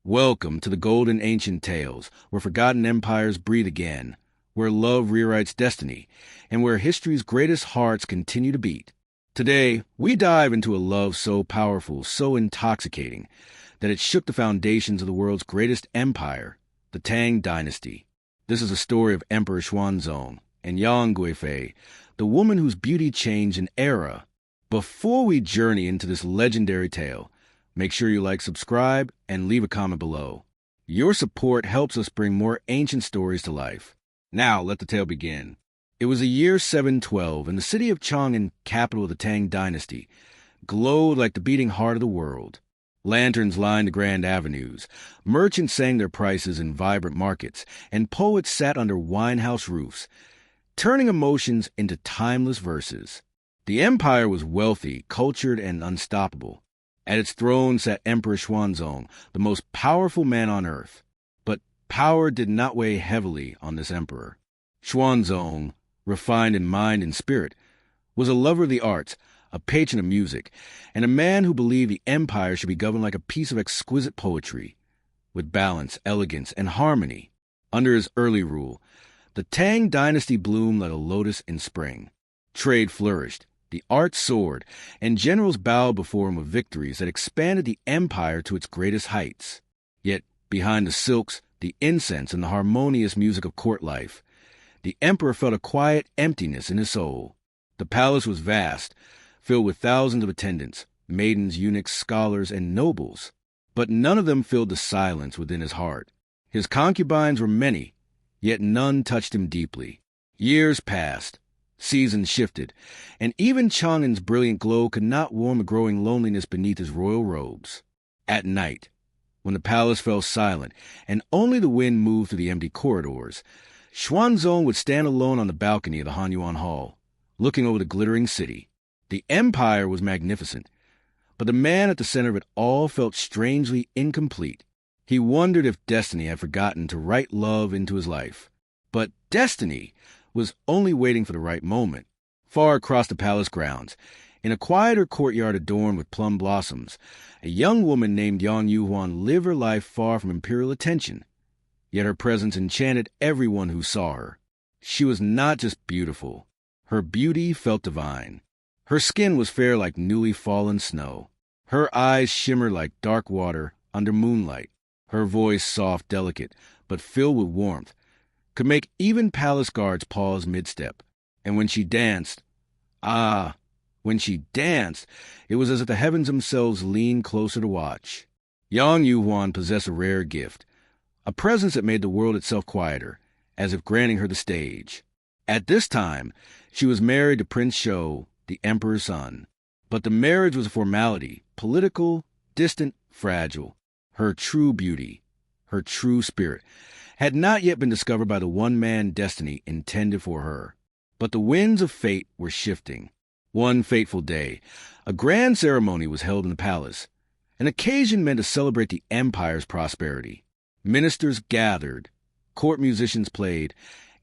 Welcome to the golden ancient tales, where forgotten empires breathe again, where love rewrites destiny, and where history's greatest hearts continue to beat. Today, we dive into a love so powerful, so intoxicating, that it shook the foundations of the world's greatest empire, the Tang Dynasty. This is a story of Emperor Xuanzong and young Guifei, the woman whose beauty changed an era. Before we journey into this legendary tale, make sure you like, subscribe, and leave a comment below. Your support helps us bring more ancient stories to life. Now, let the tale begin. It was the year 712, and the city of Chang'an, capital of the Tang Dynasty, glowed like the beating heart of the world. Lanterns lined the grand avenues, merchants sang their prices in vibrant markets, and poets sat under winehouse roofs, turning emotions into timeless verses. The empire was wealthy, cultured, and unstoppable. At its throne sat Emperor Xuanzong, the most powerful man on earth. But power did not weigh heavily on this emperor. Xuanzong, refined in mind and spirit, was a lover of the arts, a patron of music, and a man who believed the empire should be governed like a piece of exquisite poetry, with balance, elegance, and harmony. Under his early rule, the Tang Dynasty bloomed like a lotus in spring. Trade flourished. The arts soared, and generals bowed before him with victories that expanded the empire to its greatest heights. Yet, behind the silks, the incense, and the harmonious music of court life, the emperor felt a quiet emptiness in his soul. The palace was vast, filled with thousands of attendants, maidens, eunuchs, scholars, and nobles. But none of them filled the silence within his heart. His concubines were many, yet none touched him deeply. Years passed. Seasons shifted, and even Chang'an's brilliant glow could not warm the growing loneliness beneath his royal robes. At night, when the palace fell silent and only the wind moved through the empty corridors, Xuanzong would stand alone on the balcony of the Hanyuan Hall, looking over the glittering city. The empire was magnificent, but the man at the center of it all felt strangely incomplete. He wondered if destiny had forgotten to write love into his life. But destiny was only waiting for the right moment. Far across the palace grounds, in a quieter courtyard adorned with plum blossoms, a young woman named Yang Yuhuan lived her life far from imperial attention. Yet her presence enchanted everyone who saw her. She was not just beautiful. Her beauty felt divine. Her skin was fair like newly fallen snow. Her eyes shimmered like dark water under moonlight. Her voice, soft, delicate, but filled with warmth, could make even palace guards pause mid-step. And when she danced, it was as if the heavens themselves leaned closer to watch. Yang Yuhuan possessed a rare gift, a presence that made the world itself quieter, as if granting her the stage. At this time, she was married to Prince Shou, the emperor's son. But the marriage was a formality, political, distant, fragile. Her true beauty, her true spirit, had not yet been discovered by the one-man destiny intended for her. But the winds of fate were shifting. One fateful day, a grand ceremony was held in the palace, an occasion meant to celebrate the empire's prosperity. Ministers gathered, court musicians played,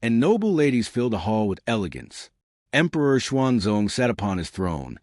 and noble ladies filled the hall with elegance. Emperor Xuanzong sat upon his throne,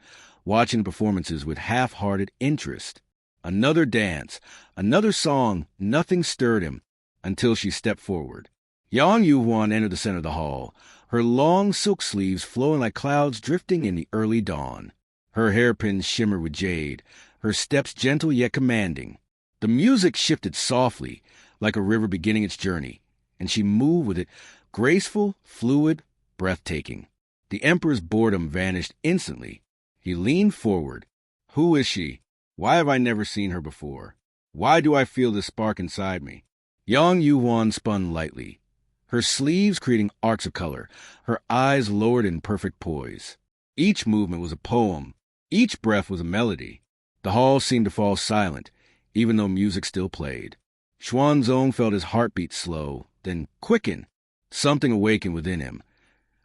watching the performances with half-hearted interest. Another dance, another song, nothing stirred him, until she stepped forward. Yang Yuhuan entered the center of the hall, her long silk sleeves flowing like clouds drifting in the early dawn. Her hairpins shimmered with jade, her steps gentle yet commanding. The music shifted softly, like a river beginning its journey, and she moved with it, graceful, fluid, breathtaking. The emperor's boredom vanished instantly. He leaned forward. Who is she? Why have I never seen her before? Why do I feel this spark inside me? Yang Yuhuan spun lightly, her sleeves creating arcs of color, her eyes lowered in perfect poise. Each movement was a poem. Each breath was a melody. The hall seemed to fall silent, even though music still played. Xuanzong felt his heartbeat slow, then quicken. Something awakened within him,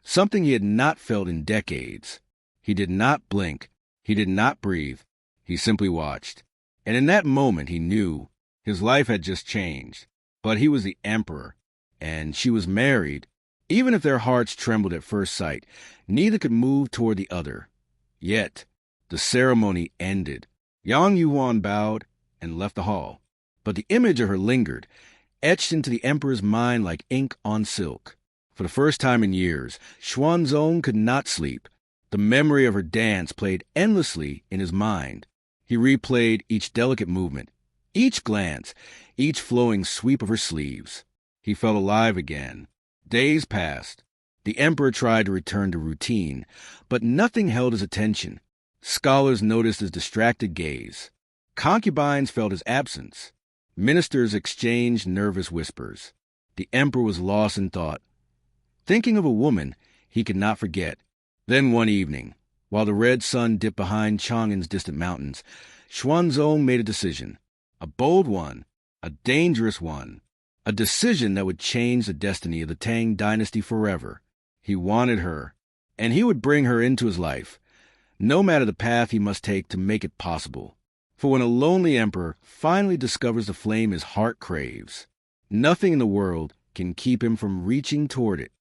something he had not felt in decades. He did not blink. He did not breathe. He simply watched. And in that moment he knew his life had just changed. But he was the emperor, and she was married. Even if their hearts trembled at first sight, neither could move toward the other. Yet, the ceremony ended. Yang Yuhuan bowed and left the hall. But the image of her lingered, etched into the emperor's mind like ink on silk. For the first time in years, Xuanzong could not sleep. The memory of her dance played endlessly in his mind. He replayed each delicate movement, each glance, each flowing sweep of her sleeves. He felt alive again. Days passed. The emperor tried to return to routine, but nothing held his attention. Scholars noticed his distracted gaze. Concubines felt his absence. Ministers exchanged nervous whispers. The emperor was lost in thought, thinking of a woman he could not forget. Then one evening, while the red sun dipped behind Chang'an's distant mountains, Xuanzong made a decision. A bold one, a dangerous one, a decision that would change the destiny of the Tang dynasty forever. He wanted her, and he would bring her into his life, no matter the path he must take to make it possible. For when a lonely emperor finally discovers the flame his heart craves, nothing in the world can keep him from reaching toward it.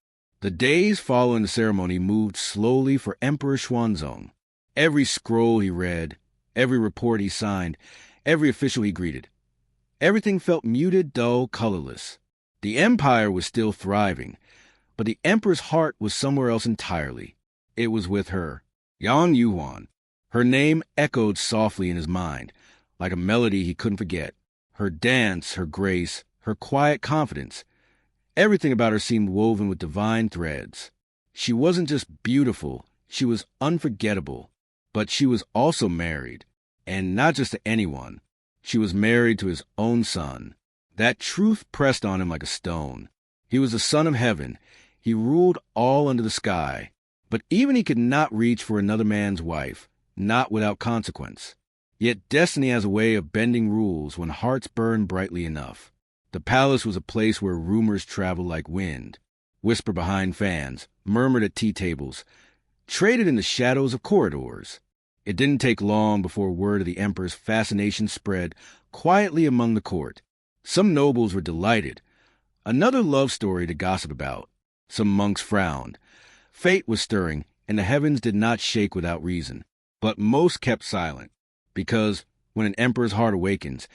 The days following the ceremony moved slowly for Emperor Xuanzong. Every scroll he read, every report he signed, every official he greeted, everything felt muted, dull, colorless. The empire was still thriving, but the emperor's heart was somewhere else entirely. It was with her, Yang Yuan. Her name echoed softly in his mind, like a melody he couldn't forget. Her dance, her grace, her quiet confidence. Everything about her seemed woven with divine threads. She wasn't just beautiful, she was unforgettable. But she was also married, and not just to anyone. She was married to his own son. That truth pressed on him like a stone. He was the son of heaven. He ruled all under the sky. But even he could not reach for another man's wife, not without consequence. Yet destiny has a way of bending rules when hearts burn brightly enough. The palace was a place where rumors traveled like wind, whispered behind fans, murmured at tea tables, traded in the shadows of corridors. It didn't take long before word of the emperor's fascination spread quietly among the court. Some nobles were delighted. Another love story to gossip about. Some monks frowned. Fate was stirring, and the heavens did not shake without reason. But most kept silent, because when an emperor's heart awakens,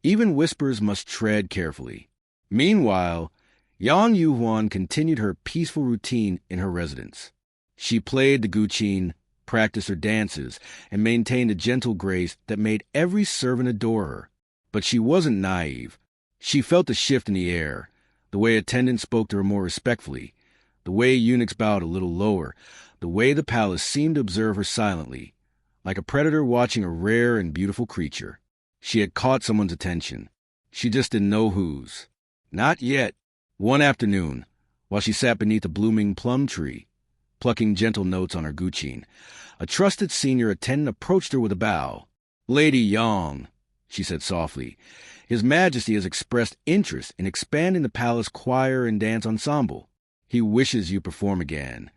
even whispers must tread carefully. Meanwhile, Yang Yuhuan continued her peaceful routine in her residence. She played the guqin, practiced her dances, and maintained a gentle grace that made every servant adore her. But she wasn't naive. She felt the shift in the air, the way attendants spoke to her more respectfully, the way eunuchs bowed a little lower, the way the palace seemed to observe her silently, like a predator watching a rare and beautiful creature. She had caught someone's attention. She just didn't know whose. Not yet. One afternoon, while she sat beneath a blooming plum tree, plucking gentle notes on her guqin, a trusted senior attendant approached her with a bow. "Lady Yang," she said softly, "His Majesty has expressed interest in expanding the palace choir and dance ensemble. He wishes you perform again."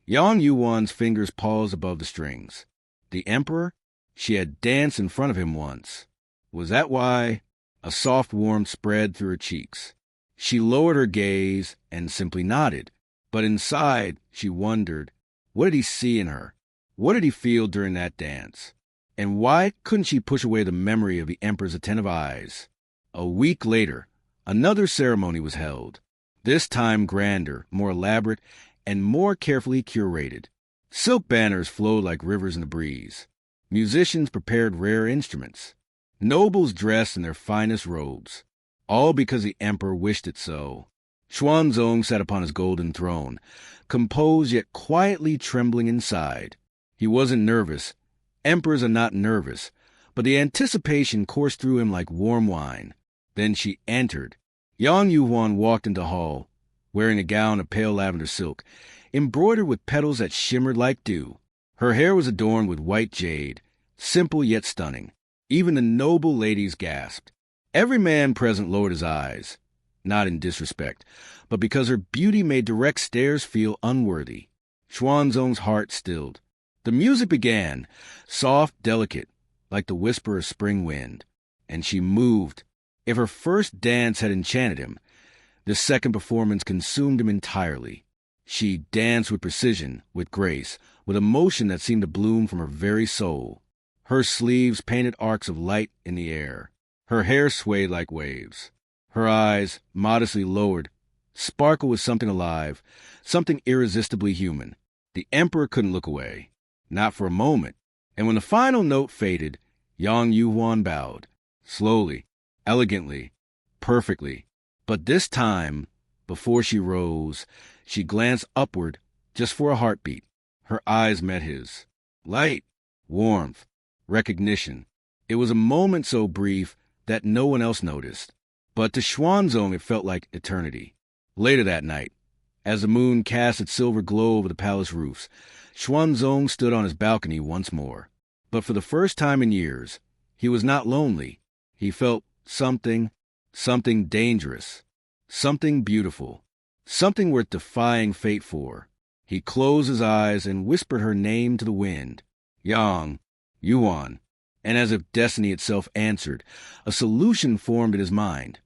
Yang Yuan's fingers paused above the strings. The emperor? She had danced in front of him once. Was that why? A soft warmth spread through her cheeks. She lowered her gaze and simply nodded. But inside, she wondered, what did he see in her? What did he feel during that dance? And why couldn't she push away the memory of the emperor's attentive eyes? A week later, another ceremony was held. This time grander, more elaborate, and more carefully curated. Silk banners flowed like rivers in the breeze. Musicians prepared rare instruments. Nobles dressed in their finest robes, all because the emperor wished it so. Xuanzong sat upon his golden throne, composed yet quietly trembling inside. He wasn't nervous. Emperors are not nervous, but the anticipation coursed through him like warm wine. Then she entered. Yang Yuhuan walked into the hall, wearing a gown of pale lavender silk, embroidered with petals that shimmered like dew. Her hair was adorned with white jade, simple yet stunning. Even the noble ladies gasped. Every man present lowered his eyes, not in disrespect, but because her beauty made direct stares feel unworthy. Xuanzong's heart stilled. The music began, soft, delicate, like the whisper of spring wind, and she moved. If her first dance had enchanted him, this second performance consumed him entirely. She danced with precision, with grace, with emotion that seemed to bloom from her very soul. Her sleeves painted arcs of light in the air. Her hair swayed like waves. Her eyes, modestly lowered, sparkled with something alive, something irresistibly human. The emperor couldn't look away, not for a moment. And when the final note faded, Yang Yuhuan bowed, slowly, elegantly, perfectly. But this time, before she rose, she glanced upward just for a heartbeat. Her eyes met his. Light, warmth, recognition. It was a moment so brief that no one else noticed. But to Xuanzong it felt like eternity. Later that night, as the moon cast its silver glow over the palace roofs, Xuanzong stood on his balcony once more. But for the first time in years, he was not lonely. He felt something dangerous, something beautiful, something worth defying fate for. He closed his eyes and whispered her name to the wind. Yang, Yuan. And as if destiny itself answered, a solution formed in his mind.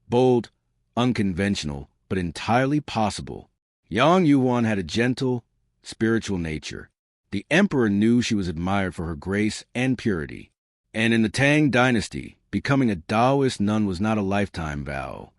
Bold, unconventional, but entirely possible. Yang Yuan had a gentle, spiritual nature. The emperor knew she was admired for her grace and purity. And in the Tang dynasty, becoming a Taoist nun was not a lifetime vow.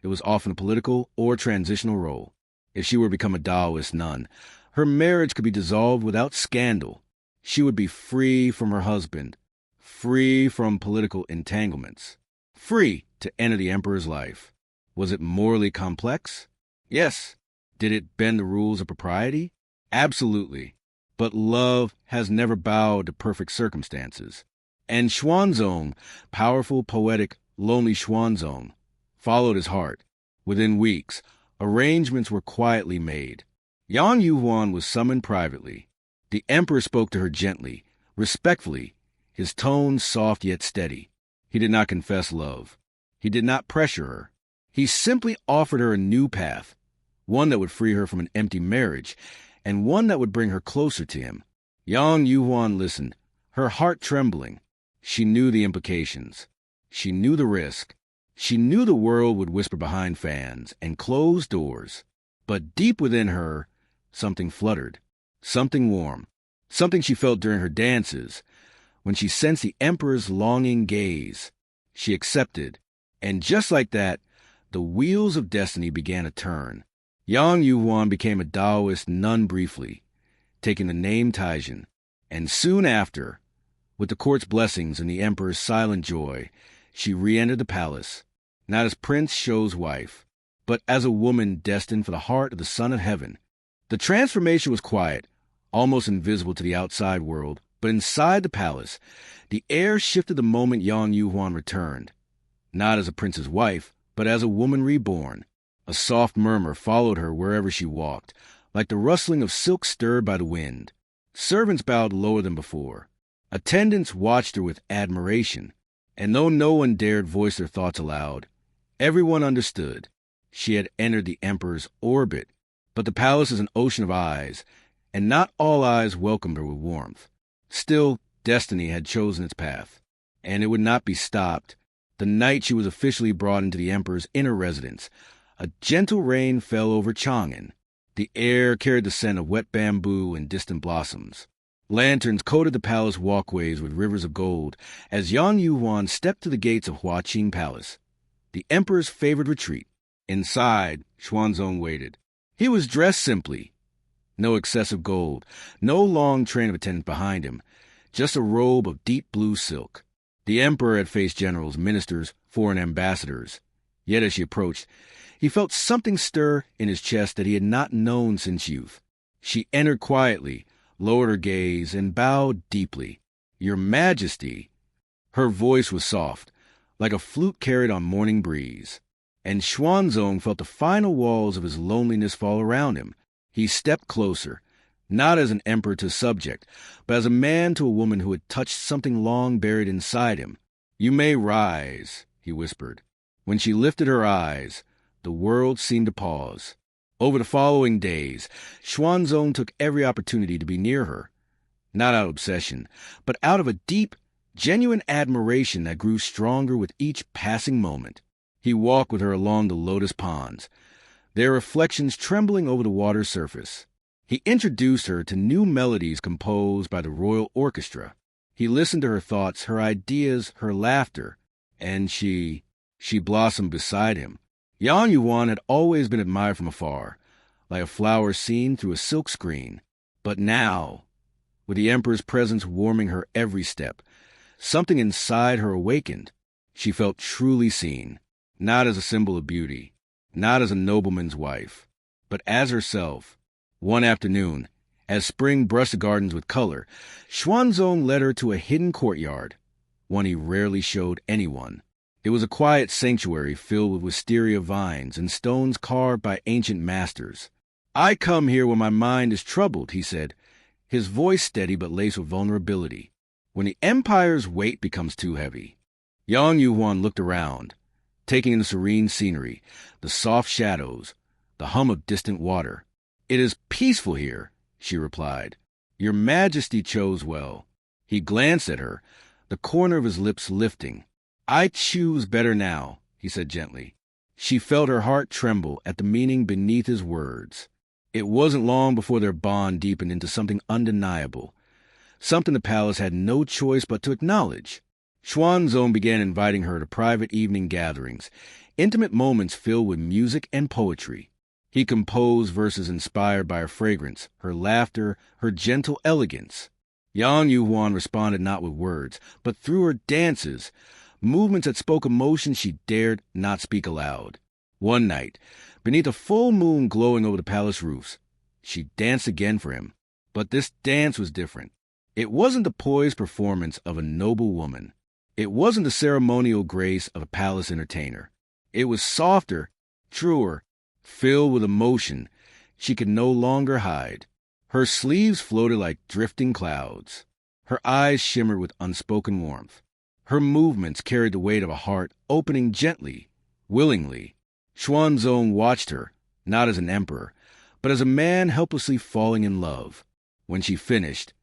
It was often a political or transitional role. If she were to become a Taoist nun, her marriage could be dissolved without scandal. She would be free from her husband, free from political entanglements, free to enter the emperor's life. Was it morally complex? Yes. Did it bend the rules of propriety? Absolutely. But love has never bowed to perfect circumstances. And Xuanzong, powerful, poetic, lonely Xuanzong, followed his heart. Within weeks, arrangements were quietly made. Yang Yuhuan was summoned privately. The emperor spoke to her gently, respectfully, his tone soft yet steady. He did not confess love. He did not pressure her. He simply offered her a new path, one that would free her from an empty marriage, and one that would bring her closer to him. Yang Yuhuan listened, her heart trembling. She knew the implications. She knew the risk. She knew the world would whisper behind fans and close doors. But deep within her, something fluttered, something warm, something she felt during her dances. When she sensed the emperor's longing gaze, she accepted. And just like that, the wheels of destiny began to turn. Yang Yuhuan became a Taoist nun briefly, taking the name Taijin. And soon after, with the court's blessings and the emperor's silent joy, she re-entered the palace, not as Prince Shou's wife, but as a woman destined for the heart of the Son of Heaven. The transformation was quiet, almost invisible to the outside world, but inside the palace, the air shifted the moment Yang Yuhuan returned, not as a prince's wife, but as a woman reborn. A soft murmur followed her wherever she walked, like the rustling of silk stirred by the wind. Servants bowed lower than before. Attendants watched her with admiration, and though no one dared voice their thoughts aloud, everyone understood. She had entered the emperor's orbit, but the palace is an ocean of eyes, and not all eyes welcomed her with warmth. Still, destiny had chosen its path, and it would not be stopped. The night she was officially brought into the emperor's inner residence, a gentle rain fell over Chang'an. The air carried the scent of wet bamboo and distant blossoms. Lanterns coated the palace walkways with rivers of gold as Yang Yuhuan stepped to the gates of Huaqing Palace, the emperor's favored retreat. Inside, Xuanzong waited. He was dressed simply. No excessive gold, no long train of attendants behind him, just a robe of deep blue silk. The emperor had faced generals, ministers, foreign ambassadors. Yet as she approached, he felt something stir in his chest that he had not known since youth. She entered quietly, lowered her gaze, and bowed deeply. "Your Majesty." Her voice was soft, like a flute carried on morning breeze. And Xuanzong felt the final walls of his loneliness fall around him. He stepped closer, not as an emperor to a subject, but as a man to a woman who had touched something long buried inside him. "You may rise," he whispered. When she lifted her eyes, the world seemed to pause. Over the following days, Xuanzong took every opportunity to be near her, not out of obsession, but out of a deep, genuine admiration that grew stronger with each passing moment. He walked with her along the lotus ponds, their reflections trembling over the water's surface. He introduced her to new melodies composed by the royal orchestra. He listened to her thoughts, her ideas, her laughter, and she blossomed beside him. Yang Yuan had always been admired from afar, like a flower seen through a silk screen. But now, with the emperor's presence warming her every step, something inside her awakened. She felt truly seen, not as a symbol of beauty, not as a nobleman's wife, but as herself. One afternoon, as spring brushed the gardens with color, Xuanzong led her to a hidden courtyard, one he rarely showed anyone. It was a quiet sanctuary filled with wisteria vines and stones carved by ancient masters. "I come here when my mind is troubled," he said, his voice steady but laced with vulnerability. "When the empire's weight becomes too heavy." Yang Yuan looked around, taking in the serene scenery, the soft shadows, the hum of distant water. "It is peaceful here," she replied. "Your Majesty chose well." He glanced at her, the corner of his lips lifting. "I choose better now," he said gently. She felt her heart tremble at the meaning beneath his words. It wasn't long before their bond deepened into something undeniable, something the palace had no choice but to acknowledge. Xuanzong began inviting her to private evening gatherings, intimate moments filled with music and poetry. He composed verses inspired by her fragrance, her laughter, her gentle elegance. Yang Yuan responded not with words, but through her dances, movements that spoke emotion she dared not speak aloud. One night, beneath a full moon glowing over the palace roofs, she danced again for him. But this dance was different. It wasn't the poised performance of a noble woman. It wasn't the ceremonial grace of a palace entertainer. It was softer, truer, filled with emotion she could no longer hide. Her sleeves floated like drifting clouds. Her eyes shimmered with unspoken warmth. Her movements carried the weight of a heart opening gently, willingly. Xuanzong watched her, not as an emperor, but as a man helplessly falling in love. When she finished,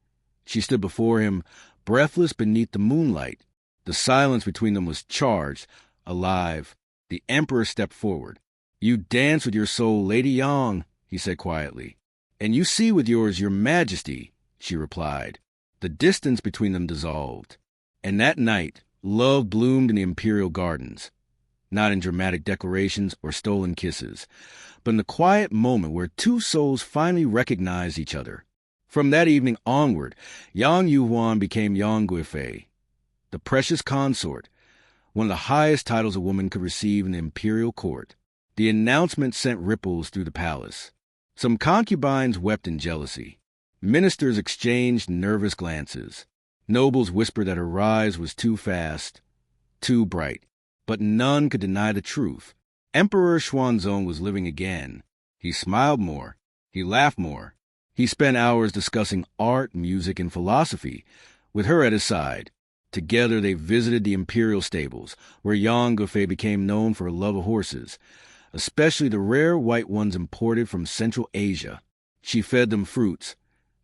she stood before him, breathless beneath the moonlight. The silence between them was charged, alive. The emperor stepped forward. "You dance with your soul, Lady Yang," he said quietly. "And you see with yours, Your Majesty," she replied. The distance between them dissolved. And that night, love bloomed in the Imperial gardens, not in dramatic declarations or stolen kisses, but in the quiet moment where two souls finally recognized each other. From that evening onward, Yang Yuan became Yang Guifei, the precious consort, one of the highest titles a woman could receive in the imperial court. The announcement sent ripples through the palace. Some concubines wept in jealousy. Ministers exchanged nervous glances. Nobles whispered that her rise was too fast, too bright. But none could deny the truth. Emperor Xuanzong was living again. He smiled more. He laughed more. He spent hours discussing art, music, and philosophy, with her at his side. Together they visited the imperial stables, where Yang Guifei became known for her love of horses, especially the rare white ones imported from Central Asia. She fed them fruits,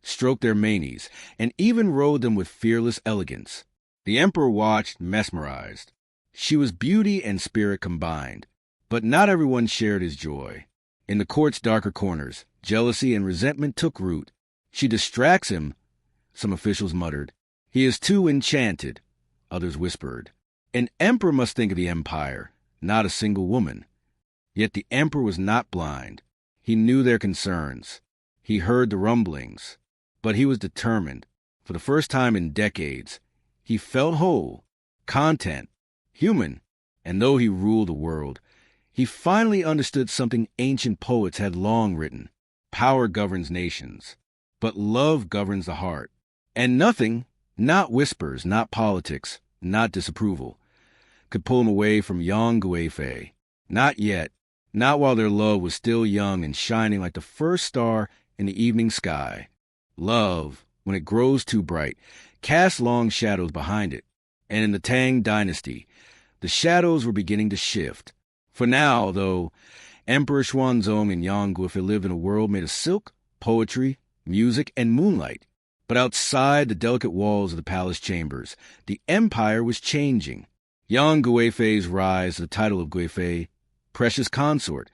stroked their manes, and even rode them with fearless elegance. The emperor watched, mesmerized. She was beauty and spirit combined, but not everyone shared his joy. In the court's darker corners, jealousy and resentment took root. "She distracts him," some officials muttered. "He is too enchanted," others whispered. An emperor must think of the empire, not a single woman. Yet the emperor was not blind. He knew their concerns. He heard the rumblings. But he was determined. For the first time in decades, he felt whole, content, human. And though he ruled the world, he finally understood something ancient poets had long written. Power governs nations, but love governs the heart. And nothing, not whispers, not politics, not disapproval, could pull him away from Yang Guifei. Not yet, not while their love was still young and shining like the first star in the evening sky. Love, when it grows too bright, casts long shadows behind it. And in the Tang dynasty, the shadows were beginning to shift. For now, though, Emperor Xuanzong and Yang Guifei lived in a world made of silk, poetry, music, and moonlight. But outside the delicate walls of the palace chambers, the empire was changing. Yang Guifei's rise to the title of Guifei, precious consort,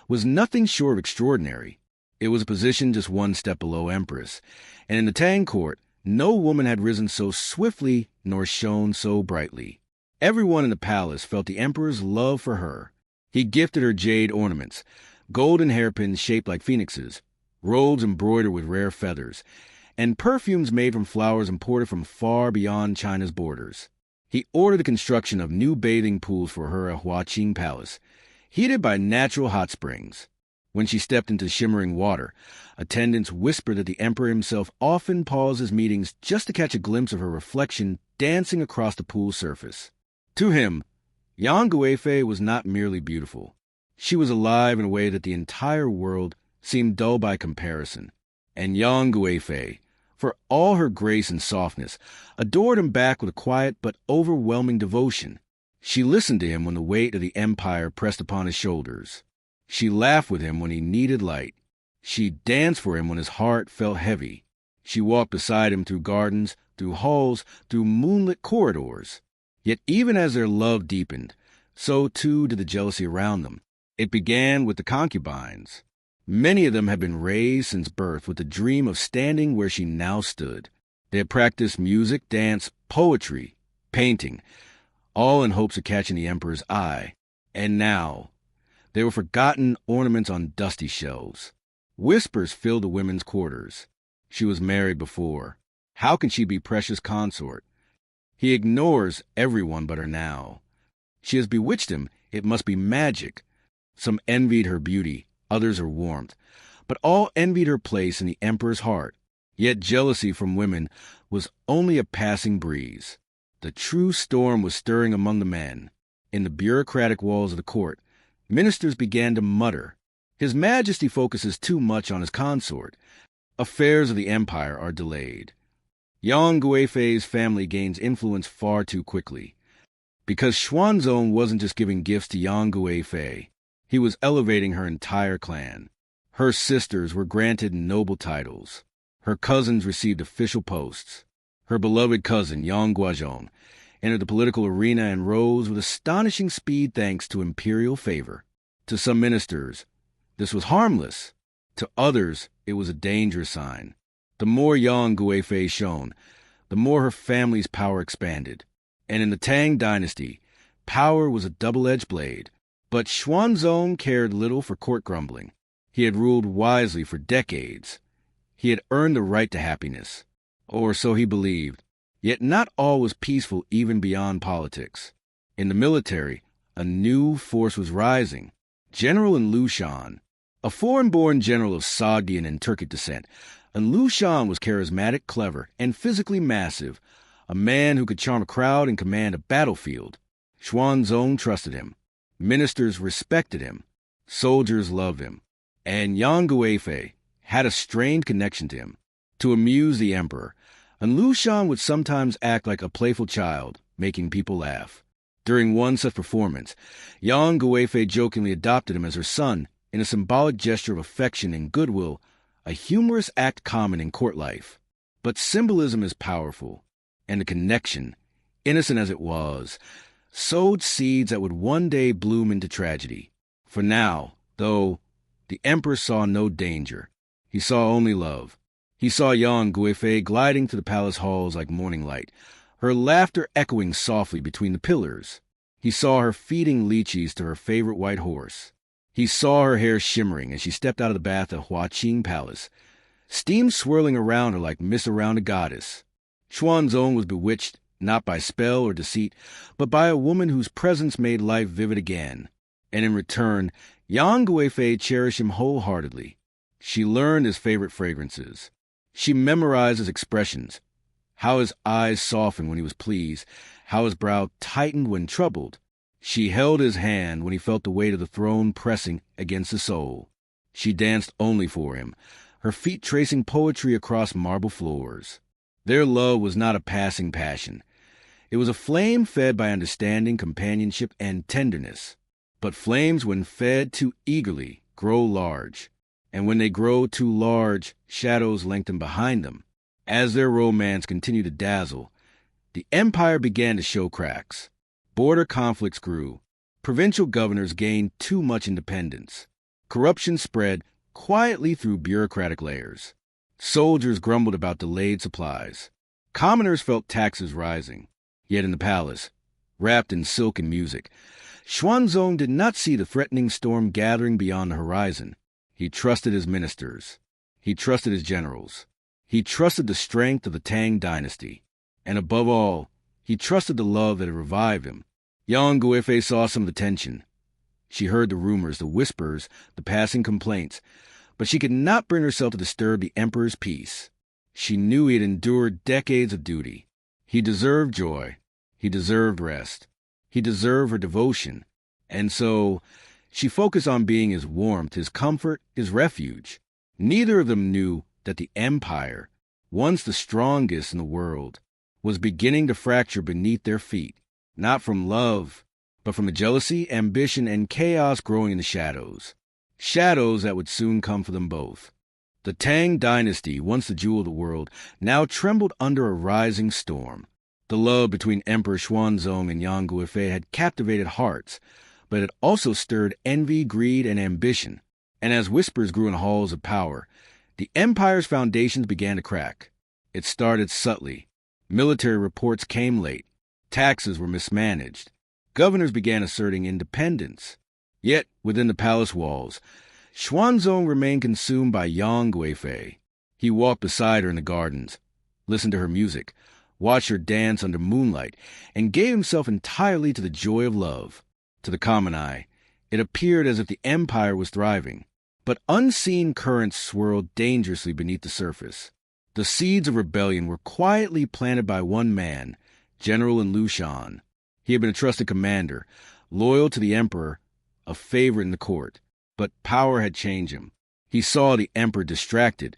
was nothing short of extraordinary. It was a position just one step below empress, and in the Tang court, no woman had risen so swiftly nor shone so brightly. Everyone in the palace felt the emperor's love for her. He gifted her jade ornaments, golden hairpins shaped like phoenixes, robes embroidered with rare feathers, and perfumes made from flowers imported from far beyond China's borders. He ordered the construction of new bathing pools for her at Huaqing Palace, heated by natural hot springs. When she stepped into shimmering water, attendants whispered that the emperor himself often paused his meetings just to catch a glimpse of her reflection dancing across the pool's surface. To him, Yang Guifei was not merely beautiful. She was alive in a way that the entire world seemed dull by comparison. And Yang Guifei, for all her grace and softness, adored him back with a quiet but overwhelming devotion. She listened to him when the weight of the empire pressed upon his shoulders. She laughed with him when he needed light. She danced for him when his heart felt heavy. She walked beside him through gardens, through halls, through moonlit corridors. Yet even as their love deepened, so too did the jealousy around them. It began with the concubines. Many of them had been raised since birth with the dream of standing where she now stood. They had practiced music, dance, poetry, painting, all in hopes of catching the emperor's eye. And now, they were forgotten ornaments on dusty shelves. Whispers filled the women's quarters. She was married before. How can she be precious consort? He ignores everyone but her now. She has bewitched him. It must be magic. Some envied her beauty, others her warmth, but all envied her place in the emperor's heart. Yet jealousy from women was only a passing breeze. The true storm was stirring among the men. In the bureaucratic walls of the court, ministers began to mutter, "His Majesty focuses too much on his consort. Affairs of the empire are delayed." Yang Guifei's family gains influence far too quickly. Because Xuanzong wasn't just giving gifts to Yang Guifei, he was elevating her entire clan. Her sisters were granted noble titles. Her cousins received official posts. Her beloved cousin, Yang Guazhong, entered the political arena and rose with astonishing speed thanks to imperial favor. To some ministers, this was harmless. To others, it was a dangerous sign. The more Yang Guifei shone, the more her family's power expanded. And in the Tang dynasty, power was a double-edged blade. But Xuanzong cared little for court grumbling. He had ruled wisely for decades. He had earned the right to happiness, or so he believed. Yet not all was peaceful even beyond politics. In the military, a new force was rising. General Lu Shan, a foreign-born general of Sogdian and Turkic descent, and Lu Shan was charismatic, clever, and physically massive, a man who could charm a crowd and command a battlefield. Xuanzong trusted him. Ministers respected him. Soldiers loved him. And Yang Guifei had a strained connection to him. To amuse the emperor, and Lu Shan would sometimes act like a playful child, making people laugh. During one such performance, Yang Guifei jokingly adopted him as her son in a symbolic gesture of affection and goodwill, a humorous act common in court life. But symbolism is powerful, and the connection, innocent as it was, sowed seeds that would one day bloom into tragedy. For now, though, the emperor saw no danger. He saw only love. He saw Yang Guifei gliding through the palace halls like morning light, her laughter echoing softly between the pillars. He saw her feeding lychees to her favorite white horse. He saw her hair shimmering as she stepped out of the bath at Huaqing Palace, steam swirling around her like mist around a goddess. Xuanzong was bewitched not by spell or deceit, but by a woman whose presence made life vivid again. And in return, Yang Guifei cherished him wholeheartedly. She learned his favorite fragrances. She memorized his expressions, how his eyes softened when he was pleased, how his brow tightened when troubled. She held his hand when he felt the weight of the throne pressing against his soul. She danced only for him, her feet tracing poetry across marble floors. Their love was not a passing passion. It was a flame fed by understanding, companionship, and tenderness. But flames, when fed too eagerly, grow large. And when they grow too large, shadows lengthen behind them. As their romance continued to dazzle, the empire began to show cracks. Border conflicts grew. Provincial governors gained too much independence. Corruption spread quietly through bureaucratic layers. Soldiers grumbled about delayed supplies. Commoners felt taxes rising. Yet in the palace, wrapped in silk and music. Xuanzong did not see the threatening storm gathering beyond the horizon. He trusted his ministers. He trusted his generals. He trusted the strength of the Tang dynasty. And above all, he trusted the love that had revived him. Young Guifei saw some of the tension. She heard the rumors, the whispers, the passing complaints, but she could not bring herself to disturb the emperor's peace. She knew he had endured decades of duty. He deserved joy. He deserved rest. He deserved her devotion. And so she focused on being his warmth, his comfort, his refuge. Neither of them knew that the empire, once the strongest in the world, was beginning to fracture beneath their feet, not from love, but from the jealousy, ambition, and chaos growing in the shadows. Shadows that would soon come for them both. The Tang dynasty, once the jewel of the world, now trembled under a rising storm. The love between Emperor Xuanzong and Yang Guifei had captivated hearts, but it also stirred envy, greed, and ambition. And as whispers grew in halls of power, the empire's foundations began to crack. It started subtly. Military reports came late. Taxes were mismanaged. Governors began asserting independence. Yet, within the palace walls, Xuanzong remained consumed by Yang Guifei. He walked beside her in the gardens, listened to her music, watched her dance under moonlight, and gave himself entirely to the joy of love. To the common eye, it appeared as if the empire was thriving, but unseen currents swirled dangerously beneath the surface. The seeds of rebellion were quietly planted by one man, General Lushan. He had been a trusted commander, loyal to the emperor, a favorite in the court, but power had changed him. He saw the emperor distracted,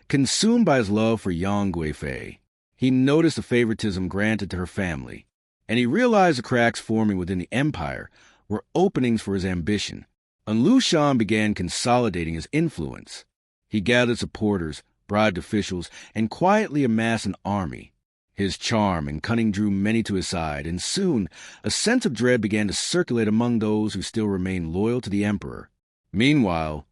consumed by his love for Yang Guifei. He noticed the favoritism granted to her family, and he realized the cracks forming within the empire were openings for his ambition. And Lushan began consolidating his influence. He gathered supporters, bribed officials, and quietly amassed an army. His charm and cunning drew many to his side, and soon a sense of dread began to circulate among those who still remained loyal to the emperor. Meanwhile,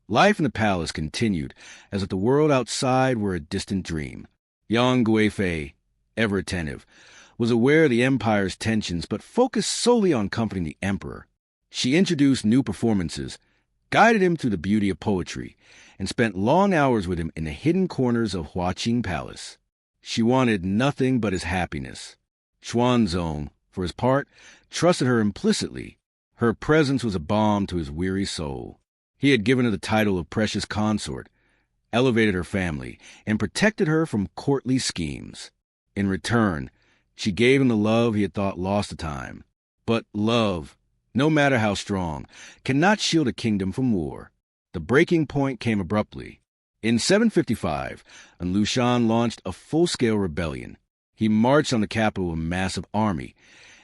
life in the palace continued as if the world outside were a distant dream. Yang Guifei, ever attentive, was aware of the empire's tensions but focused solely on comforting the emperor. She introduced new performances, guided him through the beauty of poetry, and spent long hours with him in the hidden corners of Huaqing Palace. She wanted nothing but his happiness. Xuanzong, for his part, trusted her implicitly. Her presence was a balm to his weary soul. He had given her the title of precious consort, elevated her family, and protected her from courtly schemes. In return, she gave him the love he had thought lost to time. But love, no matter how strong, cannot shield a kingdom from war. The breaking point came abruptly. In 755, Lushan launched a full-scale rebellion. He marched on the capital with a massive army,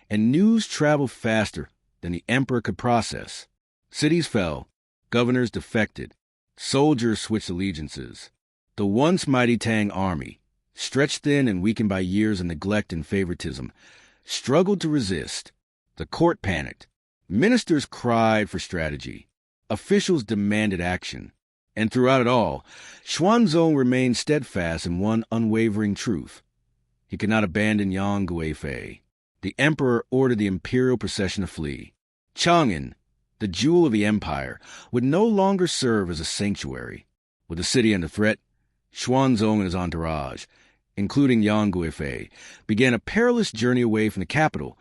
and news traveled faster than the emperor could process. Cities fell, governors defected, soldiers switched allegiances. The once mighty Tang army, stretched thin and weakened by years of neglect and favoritism, struggled to resist. The court panicked. Ministers cried for strategy. Officials demanded action. And throughout it all, Xuanzong remained steadfast in one unwavering truth. He could not abandon Yang Guifei. The emperor ordered the imperial procession to flee. Chang'an, the jewel of the empire, would no longer serve as a sanctuary. With the city under threat, Xuanzong and his entourage, including Yang Guifei, began a perilous journey away from the capital,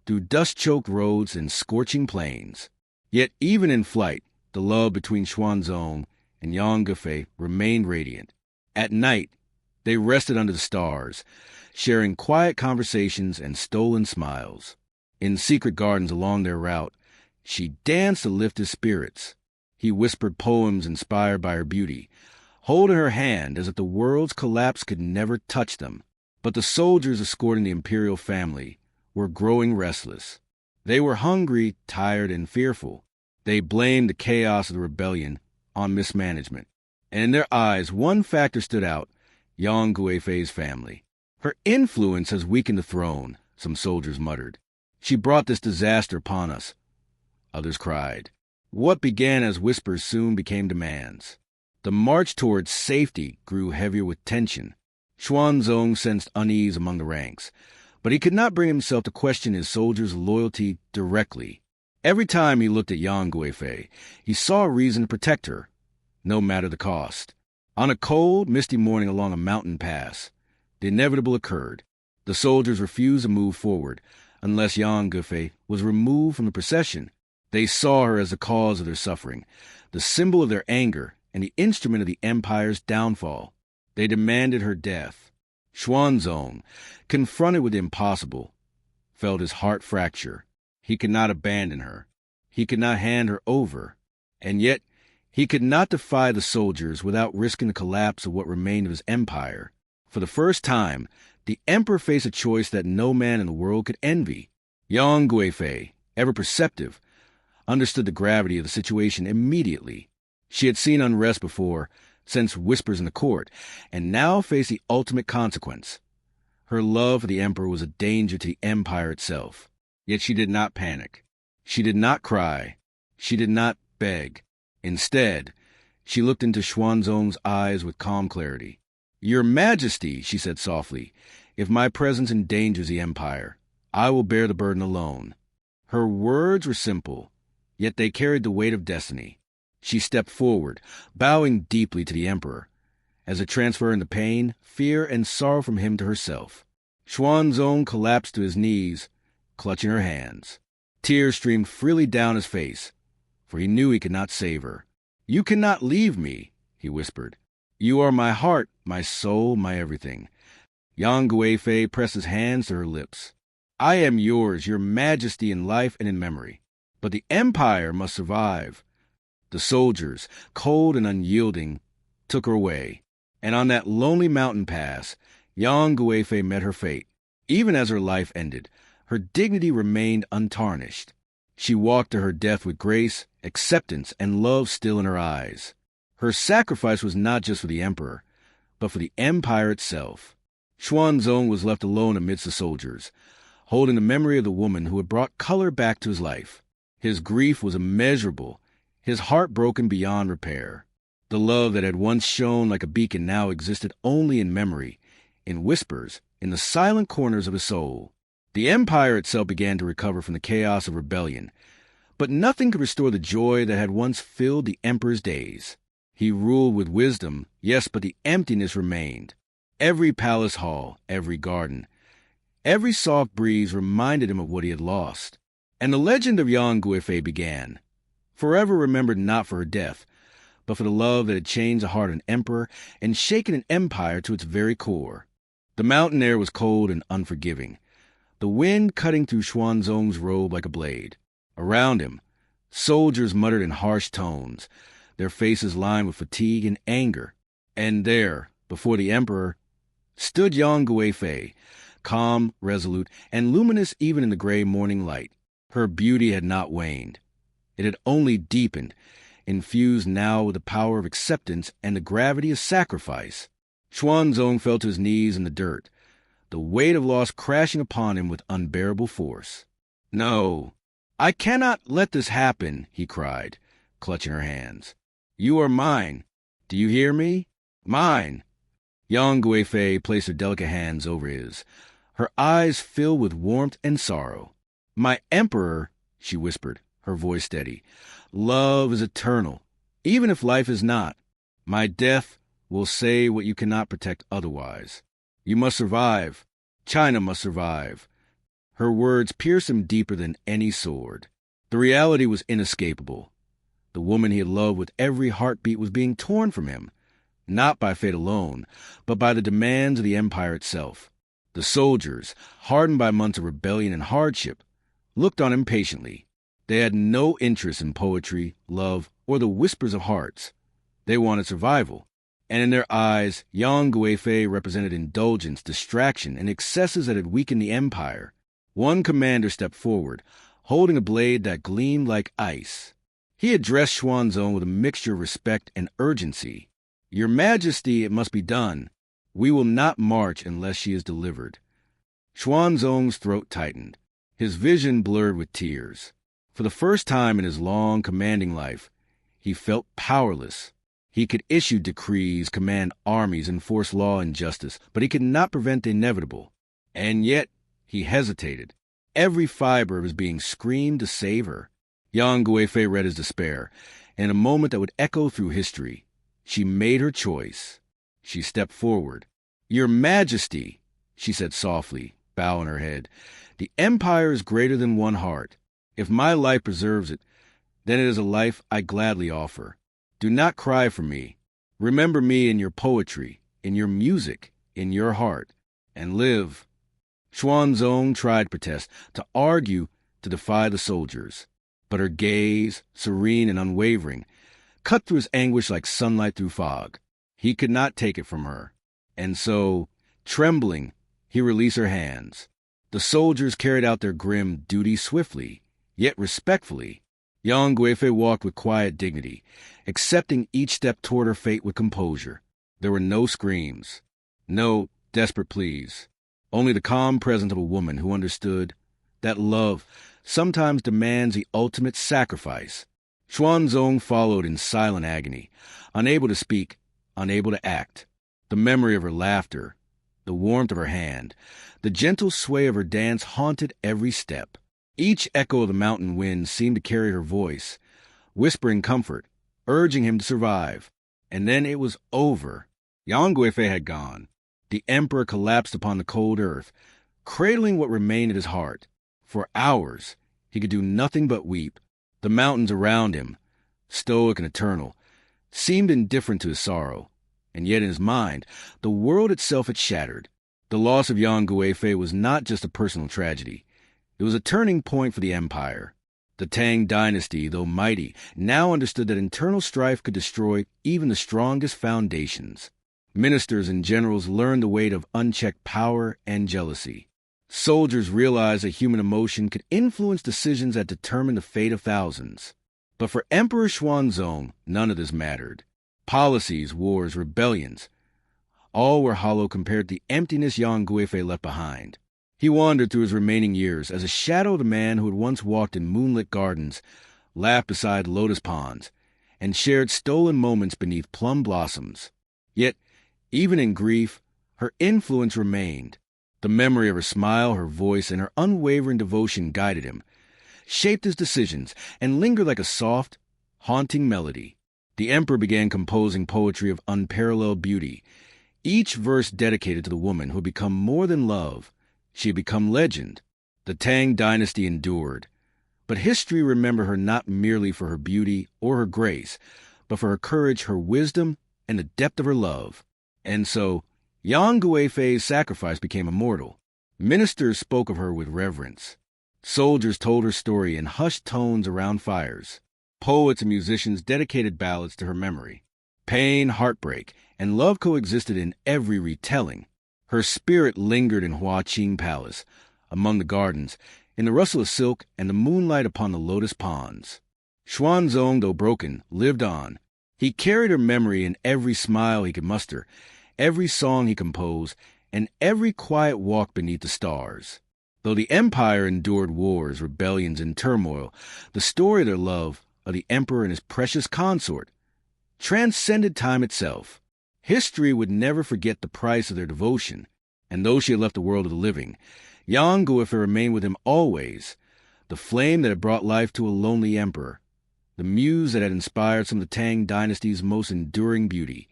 through dust-choked roads and scorching plains. Yet even in flight, the love between Xuanzong and Yang Guifei remained radiant. At night, they rested under the stars, sharing quiet conversations and stolen smiles. In secret gardens along their route, she danced to lift his spirits. He whispered poems inspired by her beauty, holding her hand as if the world's collapse could never touch them. But the soldiers escorting the imperial family were growing restless. They were hungry, tired, and fearful. They blamed the chaos of the rebellion on mismanagement. And in their eyes, one factor stood out: Yang Guifei's family. Her influence has weakened the throne, some soldiers muttered. She brought this disaster upon us, others cried. What began as whispers soon became demands. The march towards safety grew heavier with tension. Xuanzong sensed unease among the ranks, But he could not bring himself to question his soldiers' loyalty directly. Every time he looked at young Guifei, he saw a reason to protect her, no matter the cost. On a cold, misty morning along a mountain pass, the inevitable occurred. The soldiers refused to move forward unless young Guifei was removed from the procession. They saw her as the cause of their suffering, the symbol of their anger, and the instrument of the empire's downfall. They demanded her death. Xuanzong, confronted with the impossible, felt his heart fracture. He could not abandon her. He could not hand her over. And yet, he could not defy the soldiers without risking the collapse of what remained of his empire. For the first time, the emperor faced a choice that no man in the world could envy. Young Guifei, ever perceptive, understood the gravity of the situation immediately. She had seen unrest before, sensed whispers in the court, and now faced the ultimate consequence. Her love for the emperor was a danger to the empire itself. Yet she did not panic. She did not cry. She did not beg. Instead, she looked into Xuanzong's eyes with calm clarity. "Your Majesty," she said softly, "if my presence endangers the empire, I will bear the burden alone." Her words were simple, yet they carried the weight of destiny. She stepped forward, bowing deeply to the emperor, as a transferring the pain, fear, and sorrow from him to herself. Xuanzong collapsed to his knees, clutching her hands. Tears streamed freely down his face, for he knew he could not save her. "You cannot leave me," he whispered. "You are my heart, my soul, my everything." Yang Guifei pressed his hands to her lips. "I am yours, your majesty in life and in memory. But the empire must survive." The soldiers, cold and unyielding, took her away. And on that lonely mountain pass, Yang Guifei met her fate. Even as her life ended, her dignity remained untarnished. She walked to her death with grace, acceptance, and love still in her eyes. Her sacrifice was not just for the emperor, but for the empire itself. Xuanzong was left alone amidst the soldiers, holding the memory of the woman who had brought color back to his life. His grief was immeasurable, his heart broken beyond repair. The love that had once shone like a beacon now existed only in memory, in whispers, in the silent corners of his soul. The empire itself began to recover from the chaos of rebellion, but nothing could restore the joy that had once filled the emperor's days. He ruled with wisdom, yes, but the emptiness remained. Every palace hall, every garden, every soft breeze reminded him of what he had lost. And the legend of Yang Guifei began, forever remembered not for her death, but for the love that had changed the heart of an emperor and shaken an empire to its very core. The mountain air was cold and unforgiving, the wind cutting through Xuanzong's robe like a blade. Around him, soldiers muttered in harsh tones, their faces lined with fatigue and anger. And there, before the emperor, stood Yang Guifei, calm, resolute, and luminous even in the gray morning light. Her beauty had not waned. It had only deepened, infused now with the power of acceptance and the gravity of sacrifice. Xuanzong fell to his knees in the dirt, the weight of loss crashing upon him with unbearable force. "No, I cannot let this happen," he cried, clutching her hands. "You are mine. Do you hear me? Mine." Yang Guifei placed her delicate hands over his, her eyes filled with warmth and sorrow. "My emperor," she whispered, her voice steady, "love is eternal, even if life is not. My death will say what you cannot protect otherwise. You must survive. China must survive." Her words pierced him deeper than any sword. The reality was inescapable. The woman he had loved with every heartbeat was being torn from him, not by fate alone, but by the demands of the empire itself. The soldiers, hardened by months of rebellion and hardship, looked on impatiently. They had no interest in poetry, love, or the whispers of hearts. They wanted survival. And in their eyes, Yang Guifei represented indulgence, distraction, and excesses that had weakened the empire. One commander stepped forward, holding a blade that gleamed like ice. He addressed Xuanzong with a mixture of respect and urgency. "Your Majesty, it must be done. We will not march unless she is delivered." Xuanzong's throat tightened, his vision blurred with tears. For the first time in his long, commanding life, he felt powerless. He could issue decrees, command armies, enforce law and justice, but he could not prevent the inevitable. And yet, He hesitated. Every fiber of his being screamed to save her. Young Guifei read his despair, and in a moment that would echo through history, she made her choice. She stepped forward. "Your Majesty," she said softly, bowing her head, "the Empire is greater than one heart. If my life preserves it, then it is a life I gladly offer. Do not cry for me. Remember me in your poetry, in your music, in your heart, and live." Xuanzong tried to protest, to argue, to defy the soldiers. But her gaze, serene and unwavering, cut through his anguish like sunlight through fog. He could not take it from her. And so, trembling, he released her hands. The soldiers carried out their grim duty swiftly, yet respectfully. Young Guifei walked with quiet dignity, accepting each step toward her fate with composure. There were no screams, no desperate pleas, only the calm presence of a woman who understood that love sometimes demands the ultimate sacrifice. Xuanzong followed in silent agony, unable to speak, unable to act. The memory of her laughter, the warmth of her hand, the gentle sway of her dance haunted every step. Each echo of the mountain wind seemed to carry her voice, whispering comfort, urging him to survive. And then it was over. Yang Guifei had gone. The emperor collapsed upon the cold earth, cradling what remained at his heart. For hours, he could do nothing but weep. The mountains around him, stoic and eternal, seemed indifferent to his sorrow. And yet in his mind, the world itself had shattered. The loss of Yang Guifei was not just a personal tragedy. It was a turning point for the empire. The Tang dynasty, though mighty, now understood that internal strife could destroy even the strongest foundations. Ministers and generals learned the weight of unchecked power and jealousy. Soldiers realized that human emotion could influence decisions that determined the fate of thousands. But for Emperor Xuanzong, none of this mattered. Policies, wars, rebellions, all were hollow compared to the emptiness Yang Guifei left behind. He wandered through his remaining years as a shadow of the man who had once walked in moonlit gardens, laughed beside lotus ponds, and shared stolen moments beneath plum blossoms. Yet, even in grief, her influence remained. The memory of her smile, her voice, and her unwavering devotion guided him, shaped his decisions, and lingered like a soft, haunting melody. The emperor began composing poetry of unparalleled beauty, each verse dedicated to the woman who had become more than love. She had become legend. The Tang dynasty endured, but history remembered her not merely for her beauty or her grace, but for her courage, her wisdom, and the depth of her love. And so, Yang Guifei's sacrifice became immortal. Ministers spoke of her with reverence. Soldiers told her story in hushed tones around fires. Poets and musicians dedicated ballads to her memory. Pain, heartbreak, and love coexisted in every retelling. Her spirit lingered in Huaqing Palace, among the gardens, in the rustle of silk and the moonlight upon the lotus ponds. Xuanzong, though broken, lived on. He carried her memory in every smile he could muster, every song he composed, and every quiet walk beneath the stars. Though the empire endured wars, rebellions, and turmoil, the story of their love, of the emperor and his precious consort, transcended time itself. History would never forget the price of their devotion, and though she had left the world of the living, Yang Guifei remained with him always, the flame that had brought life to a lonely emperor, the muse that had inspired some of the Tang dynasty's most enduring beauty,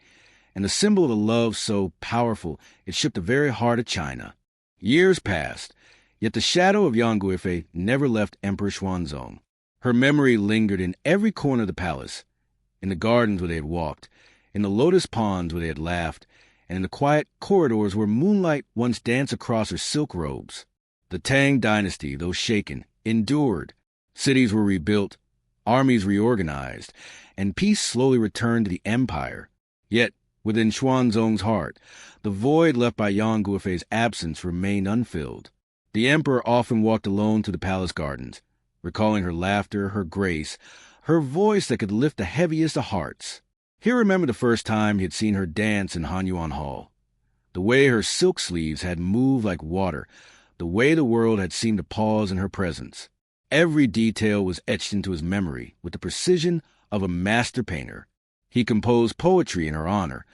and the symbol of a love so powerful it shook the very heart of China. Years passed, yet the shadow of Yang Guifei never left Emperor Xuanzong. Her memory lingered in every corner of the palace, in the gardens where they had walked, in the lotus ponds where they had laughed, and in the quiet corridors where moonlight once danced across her silk robes. The Tang dynasty, though shaken, endured. Cities were rebuilt, armies reorganized, and peace slowly returned to the empire. Yet, within Xuanzong's heart, the void left by Yang Guifei's absence remained unfilled. The emperor often walked alone through the palace gardens, recalling her laughter, her grace, her voice that could lift the heaviest of hearts. He remembered the first time he had seen her dance in Hanyuan Hall, the way her silk sleeves had moved like water, the way the world had seemed to pause in her presence. Every detail was etched into his memory with the precision of a master painter. He composed poetry in her honor,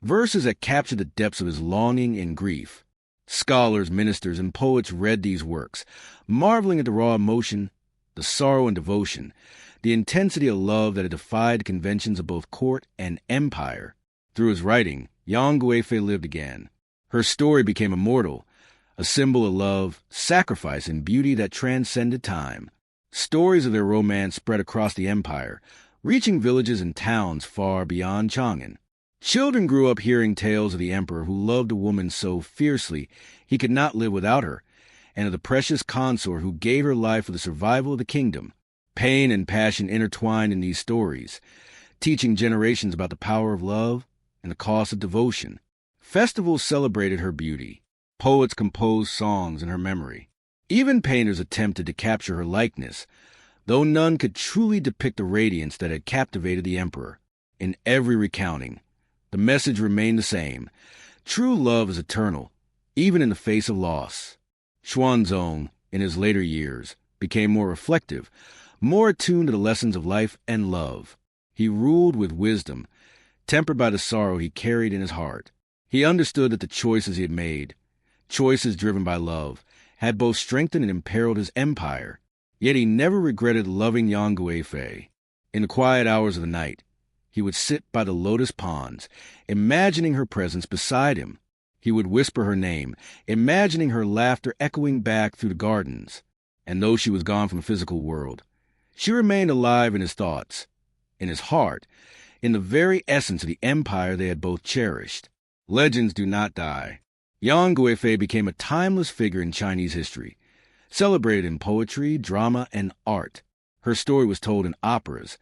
verses that captured the depths of his longing and grief. Scholars, ministers, and poets read these works, marveling at the raw emotion, the sorrow and devotion, the intensity of love that had defied conventions of both court and empire. Through his writing, Yang Guifei lived again. Her story became immortal, a symbol of love, sacrifice, and beauty that transcended time. Stories of their romance spread across the empire, reaching villages and towns far beyond Chang'an. Children grew up hearing tales of the emperor who loved a woman so fiercely he could not live without her, and of the precious consort who gave her life for the survival of the kingdom. Pain and passion intertwined in these stories, teaching generations about the power of love and the cost of devotion. Festivals celebrated her beauty. Poets composed songs in her memory. Even painters attempted to capture her likeness, though none could truly depict the radiance that had captivated the emperor. In every recounting, the message remained the same. True love is eternal, even in the face of loss. Xuanzong, in his later years, became more reflective, more attuned to the lessons of life and love. He ruled with wisdom, tempered by the sorrow he carried in his heart. He understood that the choices he had made, choices driven by love, had both strengthened and imperiled his empire. Yet he never regretted loving Yang Guifei. In the quiet hours of the night, he would sit by the lotus ponds, imagining her presence beside him. He would whisper her name, imagining her laughter echoing back through the gardens. And though she was gone from the physical world, she remained alive in his thoughts, in his heart, in the very essence of the empire they had both cherished. Legends do not die. Yang Guifei became a timeless figure in Chinese history, celebrated in poetry, drama, and art. Her story was told in operas,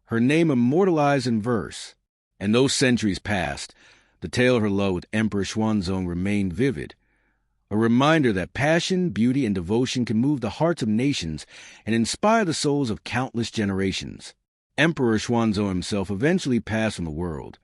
her name immortalized in verse. And though centuries passed, the tale of her love with Emperor Xuanzong remained vivid, a reminder that passion, beauty, and devotion can move the hearts of nations and inspire the souls of countless generations. Emperor Xuanzong himself eventually passed from the world,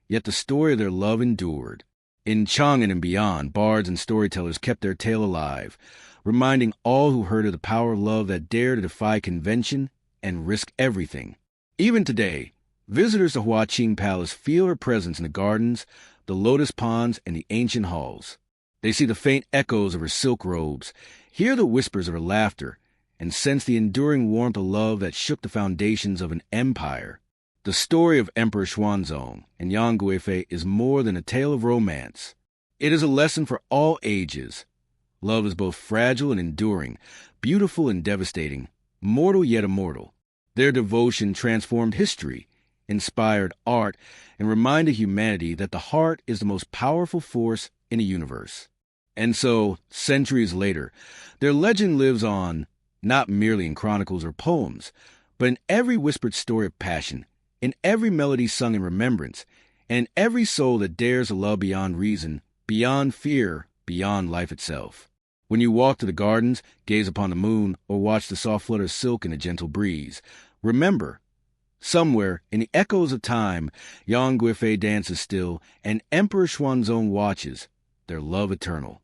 yet the story of their love endured. In Chang'an and beyond, bards and storytellers kept their tale alive, reminding all who heard of the power of love that dared to defy convention and risk everything. Even today, visitors to Huaqing Palace feel her presence in the gardens, the lotus ponds, and the ancient halls. They see the faint echoes of her silk robes, hear the whispers of her laughter, and sense the enduring warmth of love that shook the foundations of an empire. The story of Emperor Xuanzong and Yang Guifei is more than a tale of romance. It is a lesson for all ages. Love is both fragile and enduring, beautiful and devastating, mortal yet immortal. Their devotion transformed history, inspired art, and reminded humanity that the heart is the most powerful force in the universe. And so, centuries later, their legend lives on, not merely in chronicles or poems, but in every whispered story of passion, in every melody sung in remembrance, and in every soul that dares to love beyond reason, beyond fear, beyond life itself. When you walk to the gardens, gaze upon the moon, or watch the soft flutter of silk in a gentle breeze, remember, somewhere in the echoes of time, Yang Guifei dances still, and Emperor Xuanzong watches, their love eternal.